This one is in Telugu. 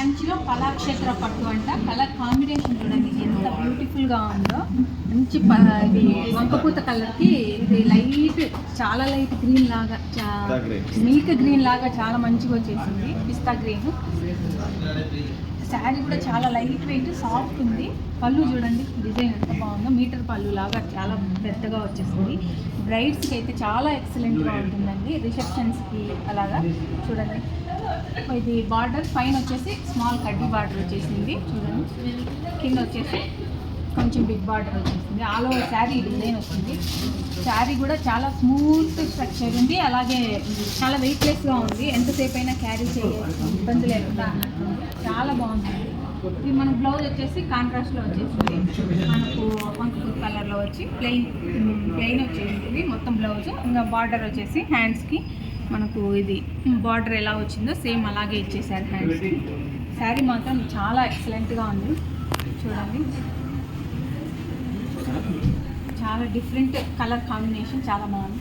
కంచిలో కళాక్షేత్ర పట్టు అంట. కలర్ కాంబినేషన్ చూడండి ఎంత బ్యూటిఫుల్గా ఉందో. మంచి ఇది వంకపూత కలర్కి ఇది లైట్, చాలా లైట్ గ్రీన్ లాగా, మిల్క్ గ్రీన్ లాగా చాలా మంచిగా వచ్చేసింది. పిస్తా గ్రీన్. శారీ కూడా చాలా లైట్ వెయిట్, సాఫ్ట్ ఉంది. పళ్ళు చూడండి డిజైన్ ఎంత బాగుందో. మీటర్ పళ్ళు లాగా చాలా పెద్దగా వచ్చేసింది. బ్రైడ్స్కి అయితే చాలా ఎక్సలెంట్గా ఉంటుందండి. రిసెప్షన్స్కి అలాగా చూడండి. ఇది బార్డర్ పైన వచ్చేసి స్మాల్ కడ్డీ బార్డర్ వచ్చేసింది చూడండి. కింద వచ్చేసి కొంచెం బిగ్ బార్డర్ వచ్చేసింది. ఆల్ ఓవర్ శారీ డిజైన్ వస్తుంది. శారీ కూడా చాలా స్మూత్ స్ట్రక్చర్ ఉంది. అలాగే చాలా వెయిట్లెస్గా ఉంది. ఎంతసేపు అయినా క్యారీ చేయవచ్చు, ఇబ్బంది లేకుండా అన్నట్టు చాలా బాగుంటుంది. ఇది మన బ్లౌజ్ వచ్చేసి కాంట్రాస్ట్లో వచ్చేసింది. మనకు వంకపూత కలర్లో వచ్చి ప్లెయిన్ వచ్చేసింది మొత్తం బ్లౌజ్. ఇంకా బార్డర్ వచ్చేసి హ్యాండ్స్కి మనకు ఇది బార్డర్ ఎలా వచ్చిందో సేమ్ అలాగే ఇచ్చేసారు హ్యాండ్స్కి. శారీ మాత్రం చాలా ఎక్సలెంట్గా ఉంది చూడండి. చాలా డిఫరెంట్ కలర్ కాంబినేషన్ చాలా బాగుంది.